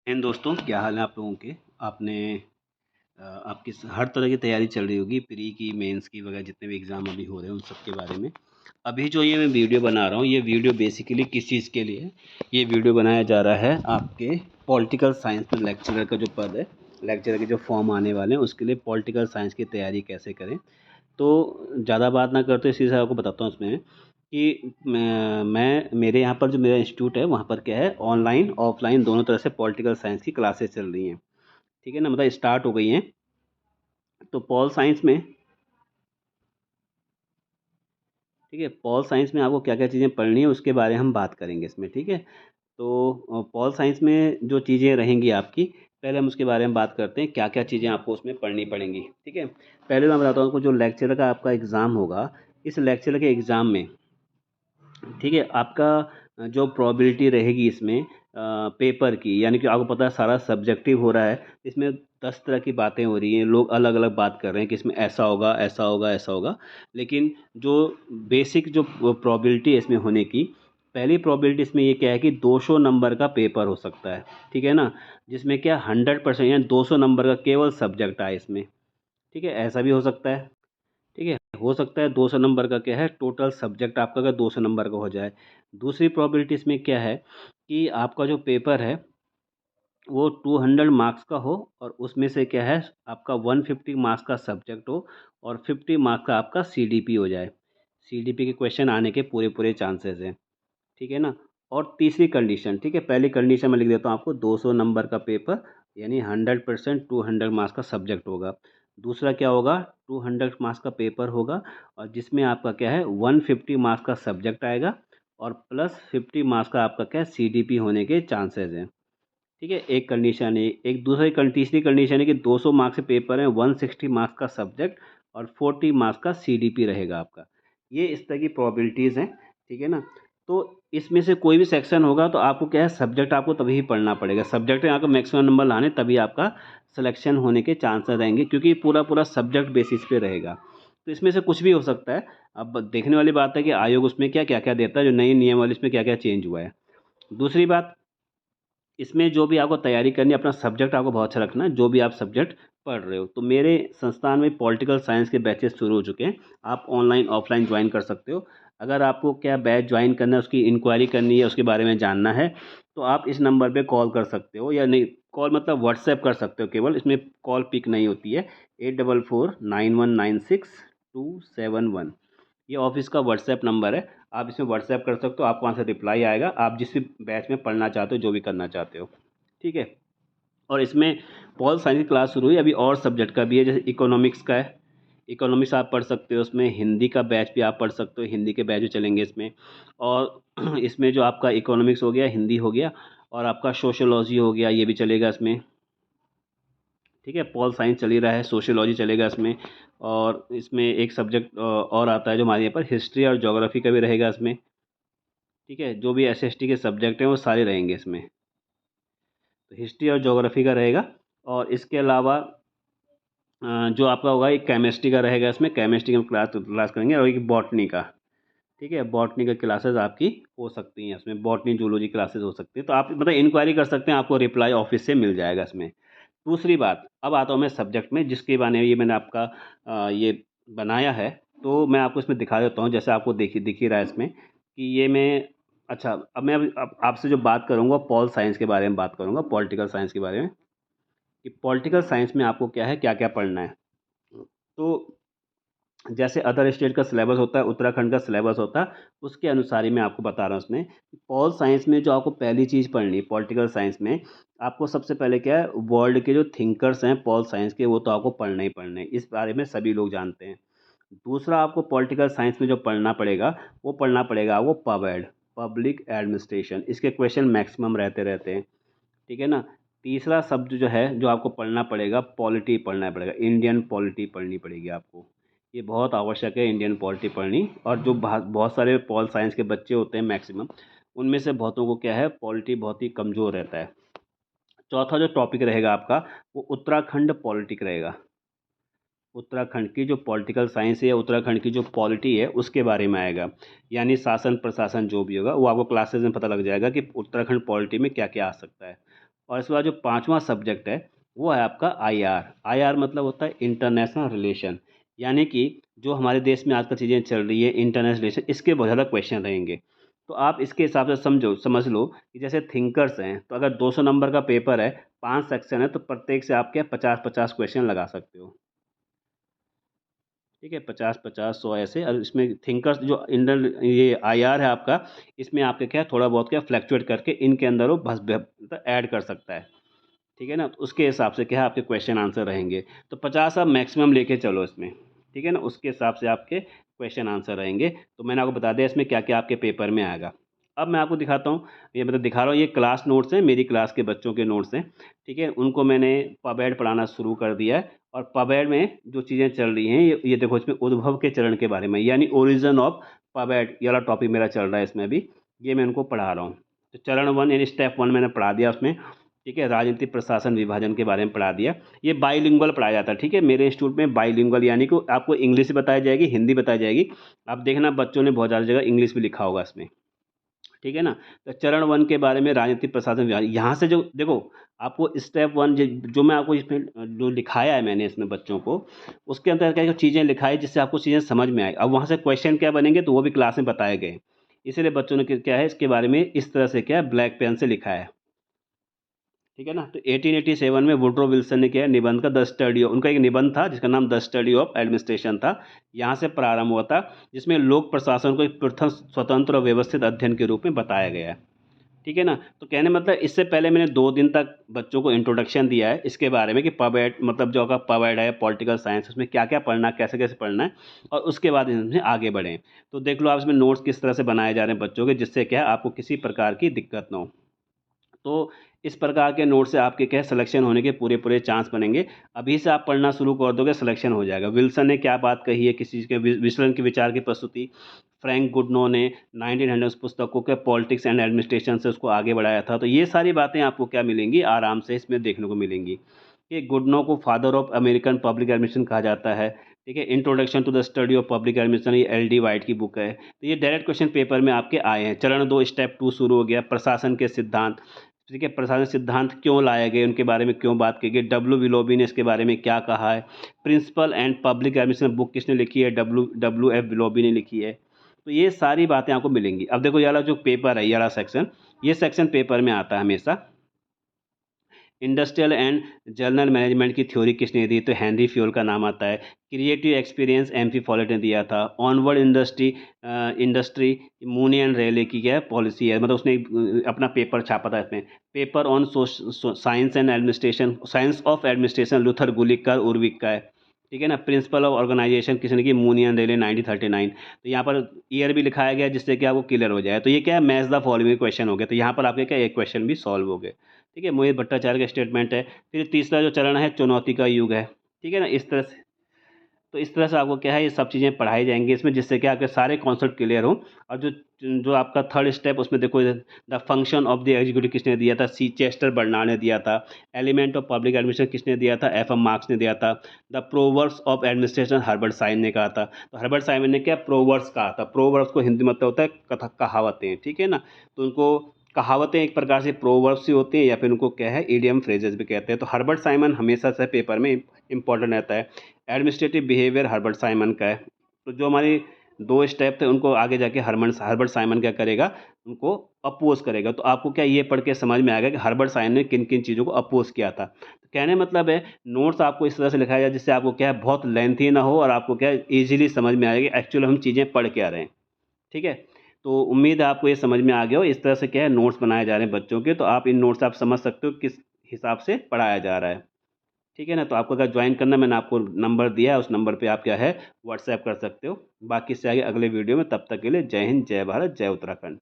दोस्तों, क्या हाल है आप लोगों के। आपने आपकी हर तरह की तैयारी चल रही होगी, प्री की, मेंस की वगैरह, जितने भी एग्ज़ाम अभी हो रहे हैं उन सब के बारे में। अभी जो ये मैं वीडियो बना रहा हूँ, ये वीडियो बेसिकली किस चीज़ के लिए है। ये वीडियो बनाया जा रहा है आपके पॉलिटिकल साइंस में लेक्चरर का जो पद है, लेक्चरर के जो फॉर्म आने वाले हैं उसके लिए पॉलिटिकल साइंस की तैयारी कैसे करें। तो ज़्यादा बात ना करते इसी से आपको बताता हूँ उसमें कि मैं मेरे यहाँ पर जो मेरा इंस्टीट्यूट है वहाँ पर क्या है, ऑनलाइन ऑफलाइन दोनों तरह से पॉलिटिकल साइंस की क्लासेस चल रही हैं। ठीक है ना, मतलब स्टार्ट हो गई हैं। तो पॉल साइंस में, ठीक है, पॉल साइंस में आपको क्या क्या चीज़ें पढ़नी है उसके बारे में हम बात करेंगे इसमें। ठीक है, तो पॉल साइंस में जो चीज़ें रहेंगी आपकी, पहले हम उसके बारे में बात करते हैं क्या क्या चीज़ें आपको उसमें पढ़नी पड़ेंगी। ठीक है, पहले मैं बताता हूँ आपको, जो लेक्चर का आपका एग्ज़ाम होगा, इस लेक्चर के एग्ज़ाम में, ठीक है, आपका जो प्रोबेबिलिटी रहेगी इसमें पेपर की, यानी कि आपको पता है सारा सब्जेक्टिव हो रहा है। इसमें 10 तरह की बातें हो रही हैं, लोग अलग अलग बात कर रहे हैं कि इसमें ऐसा होगा, ऐसा होगा, ऐसा होगा। लेकिन जो बेसिक जो प्रोबेबिलिटी है इसमें होने की, पहली प्रोबेबिलिटी इसमें ये क्या है कि 200 नंबर का पेपर हो सकता है। ठीक है ना, जिसमें क्या 100% यानी 200 नंबर का केवल सब्जेक्ट आए इसमें। ठीक है, ऐसा भी हो सकता है। ठीक है, हो सकता है 200 नंबर का क्या है, टोटल सब्जेक्ट आपका अगर 200 नंबर का हो जाए। दूसरी प्रोबेबिलिटी इसमें क्या है कि आपका जो पेपर है वो 200 मार्क्स का हो, और उसमें से क्या है, आपका 150 मार्क्स का सब्जेक्ट हो, और 50 मार्क्स का आपका सीडीपी हो जाए। सीडीपी के क्वेश्चन आने के पूरे पूरे चांसेस हैं। ठीक है ना। और तीसरी कंडीशन, ठीक है, पहली कंडीशन मैं लिख देता हूँ आपको, 200 नंबर का पेपर यानी 100% 200 मार्क्स का सब्जेक्ट होगा। दूसरा क्या होगा, 200 मार्क्स का पेपर होगा, और जिसमें आपका क्या है 150 मार्क्स का सब्जेक्ट आएगा, और प्लस 50 मार्क्स का आपका क्या है सीडीपी होने के चांसेस हैं। ठीक है, एक कंडीशन है। एक तीसरी कंडीशन है कि 200 मार्क्स के पेपर हैं, 160 मार्क्स का सब्जेक्ट, और 40 मार्क्स का सीडीपी रहेगा आपका। ये इस तरह की प्रोबेबिलिटीज़ हैं। ठीक है ना। तो इसमें से कोई भी सेक्शन होगा तो आपको क्या है, सब्जेक्ट आपको तभी ही पढ़ना पड़ेगा। सब्जेक्ट में आपको मैक्सिमम नंबर लाने, तभी आपका सिलेक्शन होने के चांसेस रहेंगे, क्योंकि पूरा पूरा सब्जेक्ट बेसिस पे रहेगा। तो इसमें से कुछ भी हो सकता है। अब देखने वाली बात है कि आयोग उसमें क्या क्या क्या देता है, जो नई नियम वाली इसमें क्या क्या चेंज हुआ है। दूसरी बात, इसमें जो भी आपको तैयारी करनी है, अपना सब्जेक्ट आपको बहुत अच्छा रखना है, जो भी आप सब्जेक्ट पढ़ रहे हो। तो मेरे संस्थान में पॉलिटिकल साइंस के बैचेस शुरू हो चुके हैं। आप ऑनलाइन ऑफलाइन ज्वाइन कर सकते हो। अगर आपको क्या बैच ज्वाइन करना है, उसकी इंक्वायरी करनी है, उसके बारे में जानना है, तो आप इस नंबर पे कॉल कर सकते हो, या नहीं, कॉल मतलब व्हाट्सएप कर सकते हो केवल, इसमें कॉल पिक नहीं होती है। 844916 271, ये ऑफिस का व्हाट्सएप नंबर है। आप इसमें व्हाट्सएप कर सकते हो, आपको वहाँ से रिप्लाई आएगा, आप जिस भी बैच में पढ़ना चाहते हो, जो भी करना चाहते हो। ठीक है। और इसमें पॉल साइंस की क्लास शुरू हुई, अभी और सब्जेक्ट का भी है, जैसे इकोनॉमिक्स का है। इकोनॉमिक्स आप पढ़ सकते हो, उसमें हिंदी का बैच भी आप पढ़ सकते हो, हिंदी के बैच भी चलेंगे इसमें। और इसमें जो आपका इकोनॉमिक्स हो गया, हिंदी हो गया, और आपका सोशोलॉजी हो गया, ये भी चलेगा इसमें। ठीक है, पॉल साइंस चल ही रहा है, सोशियोलॉजी चलेगा इसमें। और इसमें एक सब्जेक्ट और आता है जो हमारे यहाँ पर, हिस्ट्री और ज्योग्राफी का भी रहेगा इसमें। ठीक है, जो भी एसएसटी के सब्जेक्ट हैं वो सारे रहेंगे इसमें। तो हिस्ट्री और ज्योग्राफी का रहेगा। और इसके अलावा जो आपका होगा, एक केमिस्ट्री का रहेगा इसमें, केमिस्ट्री की हम क्लास क्लास करेंगे, और एक बॉटनी का। ठीक है, बॉटनी का क्लासेस आपकी हो सकती हैं इसमें, बॉटनी जूलॉजी क्लासेस हो सकती है। तो आप मतलब इंक्वायरी कर सकते हैं, आपको रिप्लाई ऑफिस से मिल जाएगा इसमें। दूसरी बात, अब आता हूँ मैं सब्जेक्ट में, जिसके बारे में ये मैंने आपका ये बनाया है। तो मैं आपको इसमें दिखा देता हूँ, जैसे आपको दिख ही रहा है इसमें कि ये मैं, अच्छा, अब मैं अब आपसे जो बात करूँगा पॉल साइंस के बारे में बात करूँगा, पॉलिटिकल साइंस के बारे में, कि पॉलिटिकल साइंस में आपको क्या है, क्या क्या पढ़ना है। तो जैसे अदर स्टेट का सिलेबस होता है, उत्तराखंड का सिलेबस होता है, उसके अनुसार ही मैं आपको बता रहा हूँ उसमें। पॉल साइंस में जो आपको पहली चीज़ पढ़नी है पॉलिटिकल साइंस में, आपको सबसे पहले क्या है, वर्ल्ड के जो थिंकर्स हैं पॉल साइंस के, वो तो आपको पढ़ना ही पढ़ना है, इस बारे में सभी लोग जानते हैं। दूसरा आपको पॉलिटिकल साइंस में जो पढ़ना पड़ेगा, वो पढ़ना पड़ेगा आपको पवेड, पब्लिक एडमिनिस्ट्रेशन। इसके क्वेश्चन मैक्सिमम रहते रहते हैं। ठीक है ना। तीसरा शब्द जो है, जो आपको पढ़ना पड़ेगा, पॉलिटी पढ़ना पड़ेगा, इंडियन पॉलिटी पढ़नी पड़ेगी आपको। ये बहुत आवश्यक है, इंडियन पॉलिटी पढ़नी। और जो बहुत सारे पॉल साइंस के बच्चे होते हैं मैक्सिमम, उनमें से बहुतों को क्या है, पॉलिटी बहुत ही कमज़ोर रहता है। चौथा जो टॉपिक रहेगा आपका, वो उत्तराखंड पॉलिटिक रहेगा। उत्तराखंड की जो पॉलिटिकल साइंस है, या उत्तराखंड की जो पॉलिटी है, उसके बारे में आएगा। यानी शासन प्रशासन जो भी होगा, वो आपको क्लासेस में पता लग जाएगा कि उत्तराखंड पॉलिटी में क्या क्या आ सकता है। और इसके बाद जो पाँचवा सब्जेक्ट है वो है आपका आईआर। आईआर मतलब होता है इंटरनेशनल रिलेशन, यानी कि जो हमारे देश में आजकल चीज़ें चल रही है इंटरनेशनल रिलेशन, इसके बहुत ज़्यादा क्वेश्चन रहेंगे। तो आप इसके हिसाब से समझ लो कि जैसे थिंकर्स हैं, तो अगर 200 नंबर का पेपर है, 5 सेक्शन है, तो प्रत्येक से आप क्या 50-50 क्वेश्चन लगा सकते हो। ठीक है, 50-50 100 ऐसे। और इसमें थिंकर्स जो इंडल ये आईआर है आपका, इसमें आपके क्या थोड़ा बहुत क्या फ्लैक्चुएट करके इनके अंदर वो बस मतलब ऐड कर सकता है। ठीक है ना, तो उसके हिसाब से क्या है आपके क्वेश्चन आंसर रहेंगे। तो 50 आप मैक्सिमम लेके चलो इसमें। ठीक है ना, उसके हिसाब से आपके क्वेश्चन आंसर रहेंगे। तो मैंने आपको बता दिया इसमें क्या क्या आपके पेपर में आएगा। अब मैं आपको दिखाता हूँ, ये मतलब दिखा रहा हूँ, ये क्लास नोट्स हैं, मेरी क्लास के बच्चों के नोट्स हैं। ठीक है, उनको मैंने पबैड पढ़ाना शुरू कर दिया है। और पबैड में जो चीज़ें चल रही हैं, ये देखो, इसमें उद्भव के चरण के बारे में, यानी ओरिजिन ऑफ पबैड, ये वाला टॉपिक मेरा चल रहा है इसमें भी। ये मैं उनको पढ़ा रहा हूँ। तो चरण 1 यानी स्टेप 1 मैंने पढ़ा दिया उसमें। ठीक है, राजनीतिक प्रशासन विभाजन के बारे में पढ़ा दिया। ये बाईलिंगुअल पढ़ाया जाता है। ठीक है, मेरे इंस्टीट्यूट में बाईलिंगुअल यानी कि आपको इंग्लिश भी बताई जाएगी, हिंदी बताई जाएगी। आप देखना बच्चों ने बहुत ज़्यादा जगह इंग्लिश भी लिखा होगा इसमें। ठीक है ना, तो चरण 1 के बारे में राजनीतिक प्रशासन विभाजन, यहाँ से जो देखो आपको स्टेप 1 जो मैं आपको इसमें जो लिखाया है मैंने इसमें बच्चों को, उसके अंदर क्या क्या चीज़ें लिखाई जिससे आपको चीज़ें समझ में आए। अब वहाँ से क्वेश्चन क्या बनेंगे तो वो भी क्लास में बताए गए। इसीलिए बच्चों ने क्या है इसके बारे में इस तरह से क्या है ब्लैक पेन से लिखा है। ठीक है ना, तो 1887 में वुड्रो विल्सन ने किया निबंध का द स्टडी, उनका एक निबंध था जिसका नाम द स्टडी ऑफ एडमिनिस्ट्रेशन था। यहाँ से प्रारंभ हुआ था, जिसमें लोक प्रशासन को एक पृथक स्वतंत्र और व्यवस्थित अध्ययन के रूप में बताया गया है। ठीक है ना, तो कहने मतलब इससे पहले मैंने 2 दिन तक बच्चों को इंट्रोडक्शन दिया है इसके बारे में कि पबैड मतलब जो आपका पबैड है पॉलिटिकल साइंस, उसमें क्या क्या पढ़ना है, कैसे कैसे पढ़ना है, और उसके बाद इसमें आगे बढ़ें। तो देख लो आप इसमें नोट्स किस तरह से बनाए जा रहे हैं बच्चों के, जिससे क्या है आपको किसी प्रकार की दिक्कत ना हो। तो इस प्रकार के नोट से आपके क्या सिलेक्शन होने के पूरे पूरे चांस बनेंगे। अभी से आप पढ़ना शुरू कर दोगे सिलेक्शन हो जाएगा। विल्सन ने क्या बात कही है, किसी चीज़ के विचलन के विचार की प्रस्तुति, फ्रैंक गुडनो ने 1900 उस पुस्तकों के पॉलिटिक्स एंड एडमिनिस्ट्रेशन से उसको आगे बढ़ाया था। तो ये सारी बातें आपको क्या मिलेंगी आराम से इसमें देखने को मिलेंगी। कि गुडनो को father of American public administration कहा जाता है। ठीक है, introduction to the study of public administration, ये एल डी वाइट की बुक है। तो ये डायरेक्ट क्वेश्चन पेपर में आपके आए हैं। चरण 2 स्टेप 2 शुरू हो गया, प्रशासन के सिद्धांत। ठीक है, प्रशासन सिद्धांत क्यों लाए गए, उनके बारे में क्यों बात की गई, डब्ल्यू विलोबी ने इसके बारे में क्या कहा है। Principle and public administration book किसने लिखी है, डब्ल्यू एफ विलोबी ने लिखी है। तो ये सारी बातें आपको मिलेंगी। अब देखो ये वाला जो पेपर है, ये वाला सेक्शन, ये सेक्शन पेपर में आता है हमेशा। इंडस्ट्रियल एंड जर्नल मैनेजमेंट की थ्योरी किसने दी, तो हेनरी फ्योल का नाम आता है। क्रिएटिव एक्सपीरियंस एमपी फॉलेट ने दिया था। ऑनवर्ड इंडस्ट्री मूनी एंड रेले की क्या पॉलिसी है, मतलब उसने अपना पेपर छापा था इसमें। Paper on science and administration, science of administration, Luther Gulick का उर्विक का है। ठीक है ना, प्रिंसिपल ऑफ ऑर्गेनाइजेशन किसने की, मूनी एंड रेले 1939। तो यहाँ पर ईयर भी लिखाया गया जिससे कि आपको क्लियर हो जाए। तो ये क्या है, मैच द फॉलोइंग क्वेश्चन हो गए। तो यहाँ पर आपके क्या एक क्वेश्चन भी सॉल्व हो गए। ठीक है, मोहित भट्टाचार्य का स्टेटमेंट है। फिर तीसरा जो चरण है चुनौती का युग है। ठीक है ना, इस तरह से, तो इस तरह से आपको क्या है ये सब चीज़ें पढ़ाई जाएंगी इसमें, जिससे कि आपके सारे कॉन्सेप्ट क्लियर हो। और जो जो आपका थर्ड स्टेप, उसमें देखो the function of the executive किसने दिया था, सी चेस्टर बर्नार्ड ने दिया था। एलिमेंट ऑफ पब्लिक एडमिनिस्ट्रेशन किसने दिया था, एफ एम मार्क्स ने दिया था। The proverbs of administration Herbert Simon ने कहा था। तो हर्बर्ट साइमन ने क्या प्रोवर्ब्स कहा था, प्रोवर्ब्स को हिंदी मतलब होता है कथा कहावतें। ठीक है ना, तो उनको कहावतें एक प्रकार से प्रोवर्ब्स ही होती हैं, या फिर उनको क्या है इडियम फ्रेजेस भी कहते हैं। तो हर्बर्ट साइमन हमेशा से पेपर में इंपॉर्टेंट रहता है। एडमिनिस्ट्रेटिव बिहेवियर हर्बर्ट साइमन का है। तो जो हमारी 2 स्टेप थे उनको आगे जाके हर्बर्ट साइमन क्या करेगा, उनको अपोज करेगा। तो आपको क्या ये पढ़ के समझ में आएगा कि हर्बर्ट साइमन ने किन किन चीज़ों को अपोज किया था। तो कहने मतलब है नोट्स आपको इस तरह से लिखाया जाए जिससे आपको क्या है बहुत लेंथी ना हो, और आपको क्या है ईजिली समझ में आएगा एक्चुअली हम चीज़ें पढ़ के आ रहे हैं। ठीक है, तो उम्मीद है आपको ये समझ में आ गया हो। इस तरह से क्या है नोट्स बनाए जा रहे हैं बच्चों के, तो आप इन नोट्स आप समझ सकते हो किस हिसाब से पढ़ाया जा रहा है। ठीक है ना, तो आपको अगर ज्वाइन करना, मैंने आपको नंबर दिया है, उस नंबर पे आप क्या है व्हाट्सएप कर सकते हो। बाकी से आगे अगले वीडियो में, तब तक के लिए जय हिंद, जय भारत, जय उत्तराखंड।